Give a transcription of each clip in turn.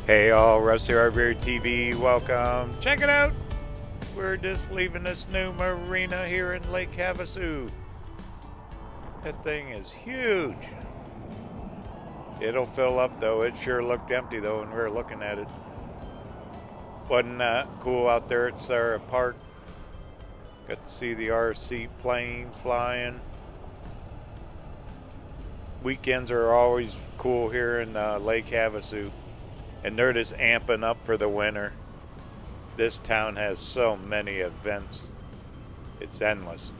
Hey all, Russ here, RVerTV, welcome. Check it out! We're just leaving this new marina here in Lake Havasu. That thing is huge. It'll fill up though. It sure looked empty though when we were looking at it. Wasn't that cool out there at Airpark? Got to see the RC planes flying. Weekends are always cool here in Lake Havasu. And they're just amping up for the winter. This town has so many events. It's endless.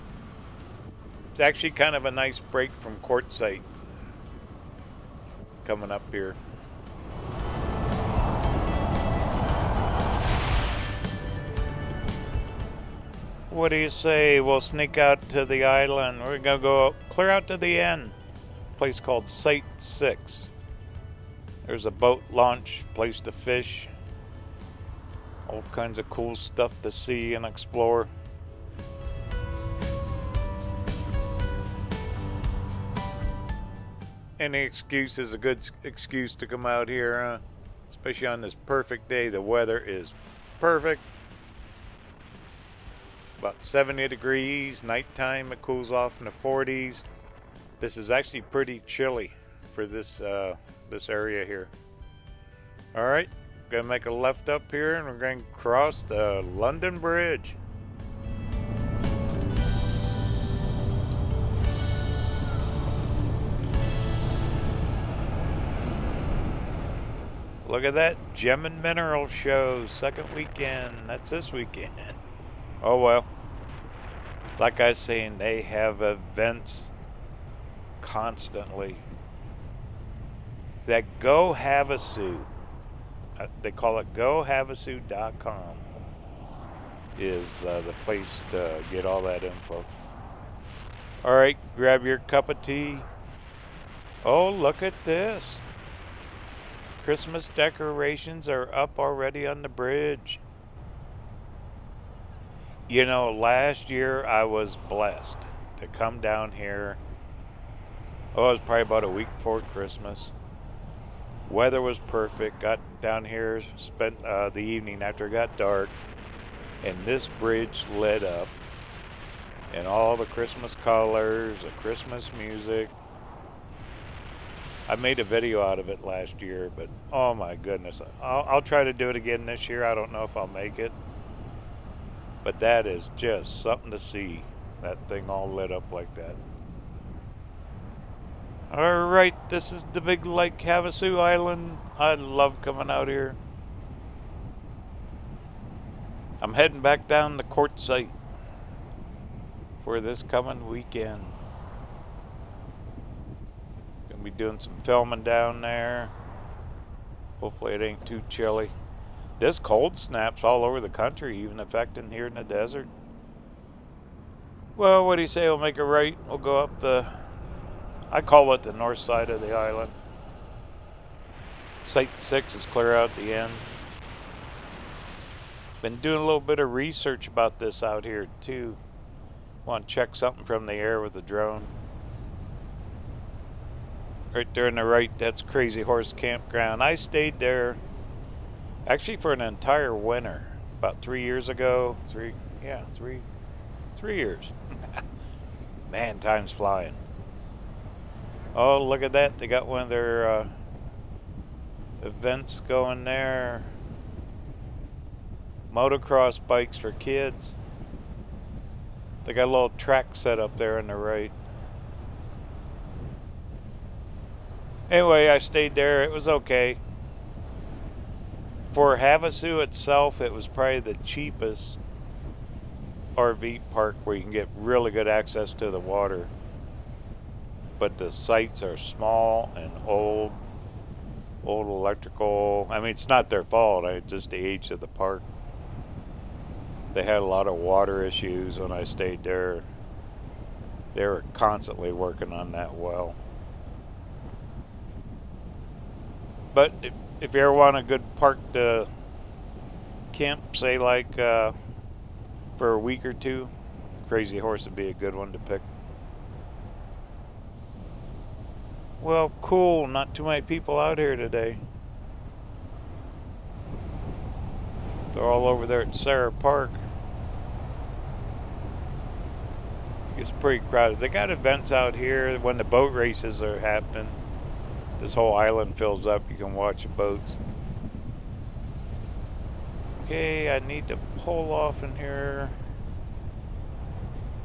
It's actually kind of a nice break from quartzite coming up here. What do you say? We'll sneak out to the island. We're gonna go clear out to the end. A place called Site 6. There's a boat launch, place to fish, all kinds of cool stuff to see and explore. Any excuse is a good excuse to come out here, especially on this perfect day. The weather is perfect. About 70 degrees, nighttime it cools off in the 40s. This is actually pretty chilly for this area here. All right, gonna make a left up here and we're going to cross the London Bridge. Look at that Gem and Mineral Show, second weekend. That's this weekend. Oh well, like I was saying, they have events constantly. That Go Havasu, they call it GoHavasu.com, is the place to get all that info. All right, grab your cup of tea. Oh, look at this. Christmas decorations are up already on the bridge. You know, last year I was blessed to come down here. Oh, it was probably about a week before Christmas. Weather was perfect. Got down here, spent the evening after it got dark, and this bridge lit up, and all the Christmas colors, the Christmas music. I made a video out of it last year, but oh my goodness, I'll try to do it again this year. I don't know if I'll make it, but that is just something to see. That thing all lit up like that. Alright, this is the big Lake Havasu Island. I love coming out here. I'm heading back down the quartzite for this coming weekend. Gonna be doing some filming down there. Hopefully it ain't too chilly. This cold snap's all over the country, even affecting here in the desert. Well, what do you say? We'll make a right. We'll go up the, I call it the north side of the island. Site 6 is clear out the end. Been doing a little bit of research about this out here too. Want to check something from the air with the drone. Right there on the right, that's Crazy Horse Campground. I stayed there actually for an entire winter about 3 years ago. Three years. Man, time's flying. Oh, look at that. They got one of their events going there. Motocross bikes for kids. They got a little track set up there on the right. Anyway, I stayed there. It was okay. For Havasu itself, it was probably the cheapest RV park where you can get really good access to the water. But the sites are small and old electrical. I mean, it's not their fault. It's just the age of the park. They had a lot of water issues when I stayed there. They were constantly working on that well. But if you ever want a good park to camp, say like for a week or two, Crazy Horse would be a good one to pick. Well, cool. Not too many people out here today. They're all over there at Airpark. It's pretty crowded. They got events out here when the boat races are happening. This whole island fills up. You can watch the boats. Okay, I need to pull off in here.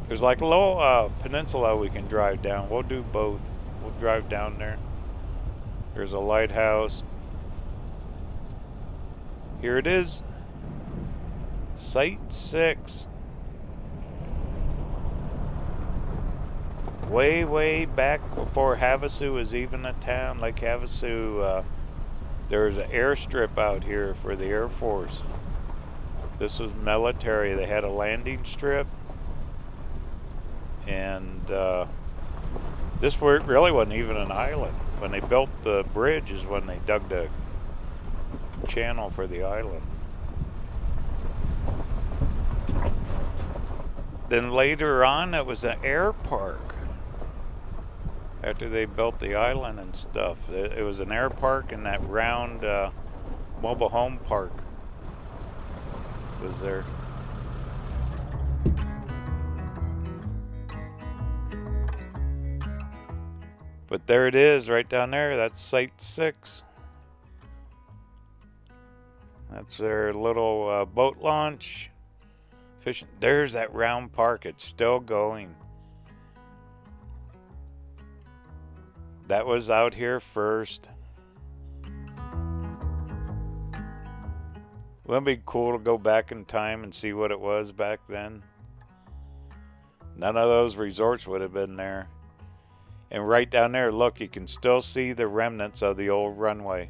There's like a little peninsula we can drive down. We'll do both. We'll drive down there. There's a lighthouse. Here it is. Site 6. Way back before Havasu was even a town. Lake Havasu, there was an airstrip out here for the Air Force. This was military. They had a landing strip. And this really wasn't even an island. When they built the bridge is when they dug the channel for the island. Then later on it was an Airpark. After they built the island and stuff. It was an Airpark, and that round mobile home park was there. But there it is, right down there. That's Site 6. That's their little boat launch. Fishing. There's that round park. It's still going. That was out here first. Wouldn't it be cool to go back in time and see what it was back then? None of those resorts would have been there. And right down there, look, you can still see the remnants of the old runway.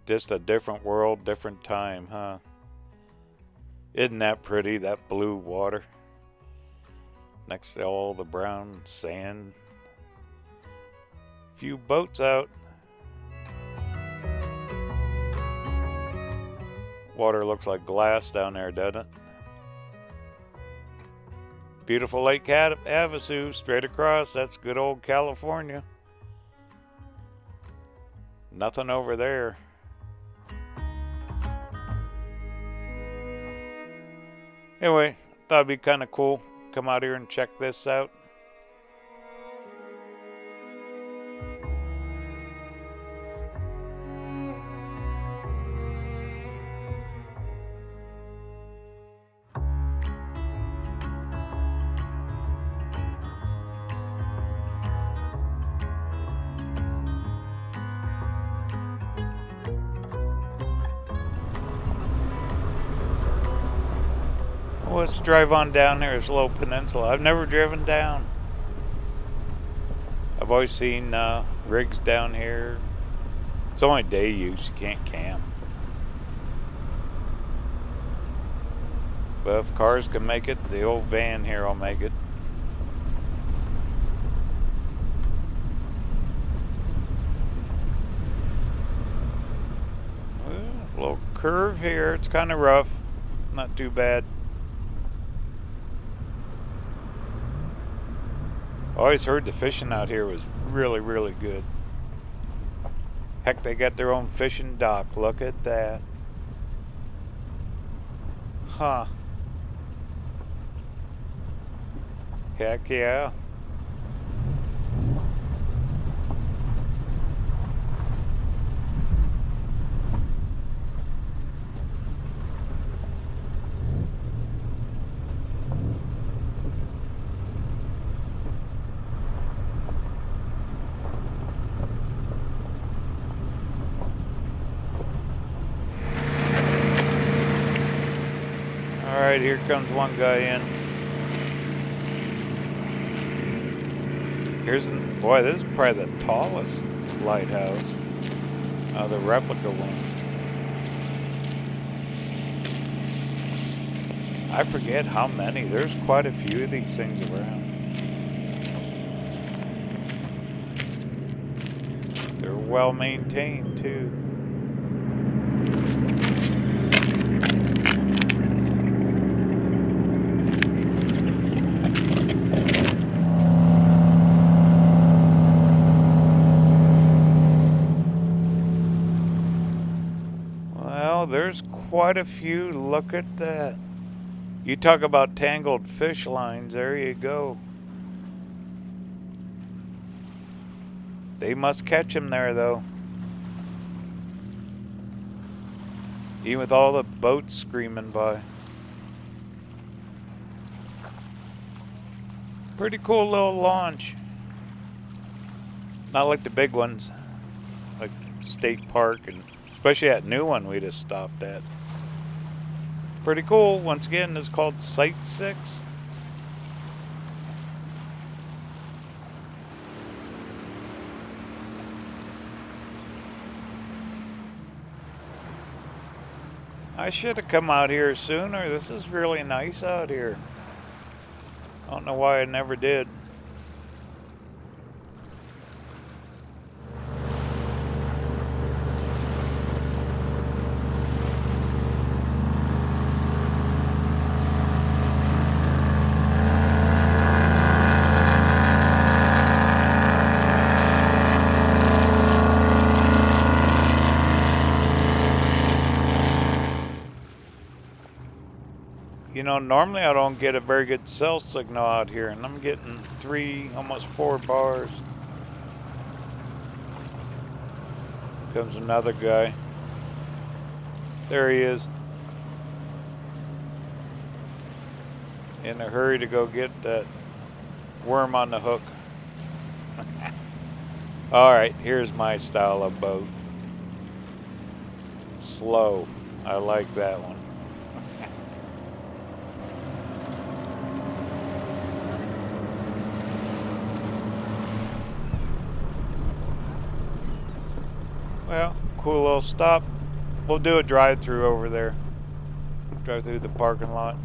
Just a different world, different time, huh? Isn't that pretty, that blue water? Next to all the brown sand. Few boats out. Water looks like glass down there, doesn't it? Beautiful Lake Havasu, straight across. That's good old California. Nothing over there. Anyway, thought it'd be kind of cool. Come out here and check this out. Well, let's drive on down there. There's a little peninsula. I've never driven down. I've always seen rigs down here. It's only day use. You can't camp. But if cars can make it, the old van here will make it. Well, a little curve here. It's kind of rough. Not too bad. I always heard the fishing out here was really good. Heck, they got their own fishing dock. Look at that. Huh. Heck yeah. Alright, here comes one guy in. Boy, this is probably the tallest lighthouse. The replica ones. I forget how many. There's quite a few of these things around. They're well maintained too. quite a few. Look at that. You talk about tangled fish lines. There you go. They must catch them there, though. Even with all the boats screaming by. Pretty cool little launch. Not like the big ones, like State Park, and especially that new one we just stopped at. Pretty cool. Once again, it's called Site 6. I should have come out here sooner. This is really nice out here. I don't know why I never did. You know, normally I don't get a very good cell signal out here, and I'm getting 3, almost 4 bars. Comes another guy. There he is. In a hurry to go get that worm on the hook. Alright, here's my style of boat. Slow. I like that one. Well, cool little stop. We'll do a drive-through over there. Drive through the parking lot.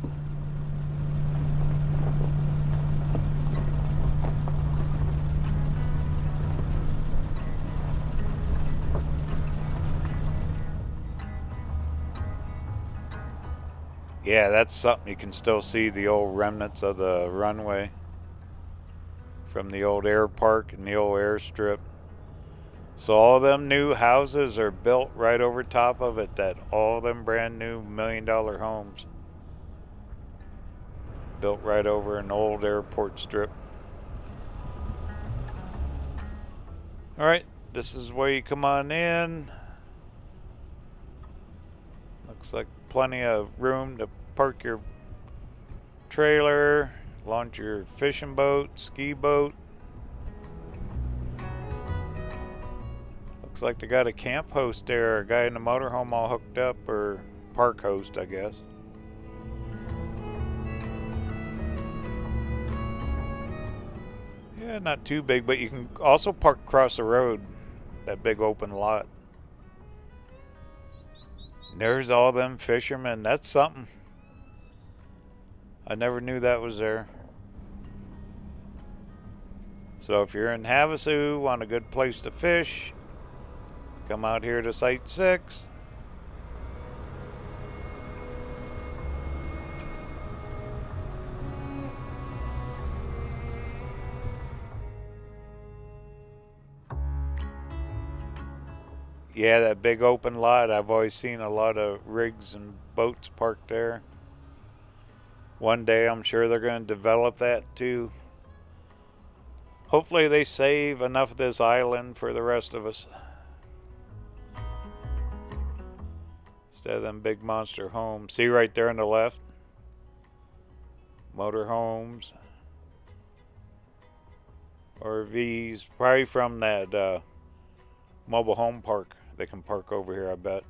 Yeah, that's something. You can still see the old remnants of the runway from the old Airpark and the old airstrip. So all them new houses are built right over top of it. That all them brand new $1 million homes built right over an old airport strip. All right, this is where you come on in. Looks like plenty of room to park your trailer, launch your fishing boat, ski boat. Looks like they got a camp host there, a guy in the motorhome all hooked up, or park host, I guess. Yeah, not too big, but you can also park across the road, that big open lot. There's all them fishermen. That's something. I never knew that was there. So if you're in Havasu, want a good place to fish, come out here to Site 6. Yeah, that big open lot, I've always seen a lot of rigs and boats parked there. One day I'm sure they're going to develop that too. Hopefully they save enough of this island for the rest of us. Instead of them big monster homes. See right there on the left? Motor homes. RVs. Probably from that mobile home park. They can park over here, I bet.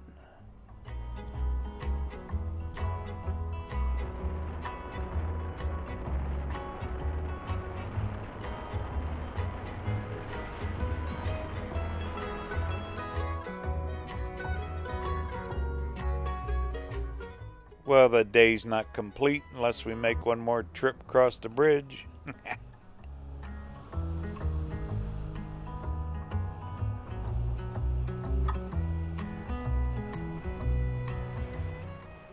Well, the day's not complete unless we make one more trip across the bridge.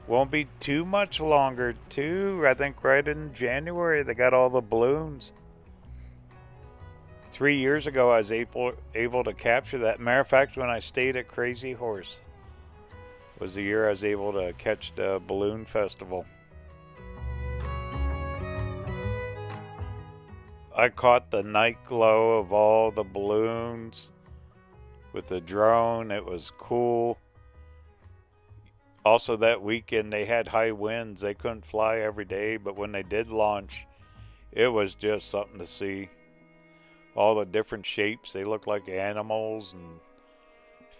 Won't be too much longer, too. I think right in January they got all the balloons. 3 years ago I was able to capture that. Matter of fact, when I stayed at Crazy Horse, was the year I was able to catch the balloon festival. I caught the night glow of all the balloons with the drone. It was cool. Also that weekend they had high winds. They couldn't fly every day, but when they did launch, it was just something to see. All the different shapes. They looked like animals and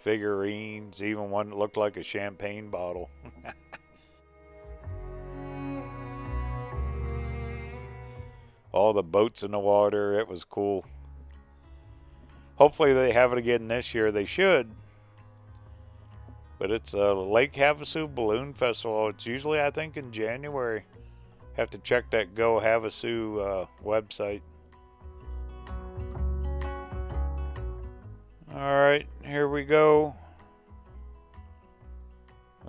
figurines. Even one that looked like a champagne bottle. All the boats in the water. It was cool. Hopefully they have it again this year. They should. But it's a Lake Havasu Balloon Festival. It's usually, I think, in January. Have to check that Go Havasu website. Alright, here we go.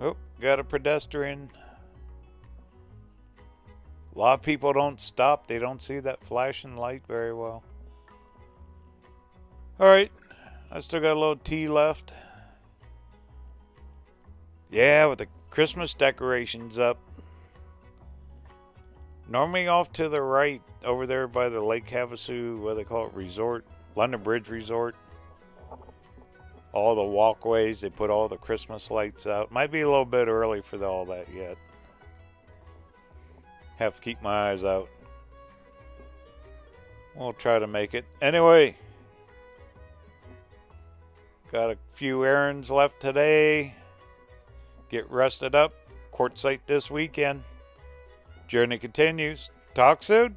Oh, got a pedestrian. A lot of people don't stop. They don't see that flashing light very well. Alright, I still got a little tea left. Yeah, with the Christmas decorations up. Normally off to the right, over there by the Lake Havasu, what do they call it, resort? London Bridge Resort. All the walkways, they put all the Christmas lights out. Might be a little bit early for all that yet. Have to keep my eyes out. We'll try to make it. Anyway, got a few errands left today. Get rested up. Quartzsite this weekend. Journey continues. Talk soon.